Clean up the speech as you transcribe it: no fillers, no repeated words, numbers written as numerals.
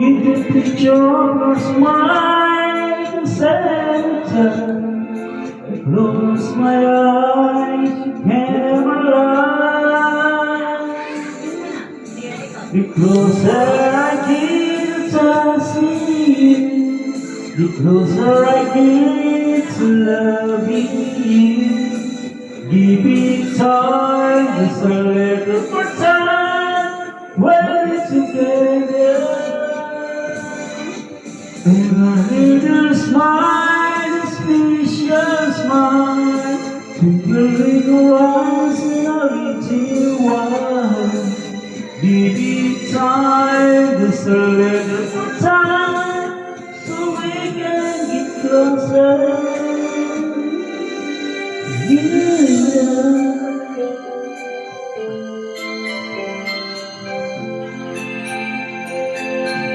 The picture of smile center. I close my eyes, you came alive. The closer I get to see you, the closer I get to loving you. Give it time, just a little more time, we're together. And I need a smile, a special smile, twinkling eyes in a little while. Give it time, just a little more time, so we can get closer.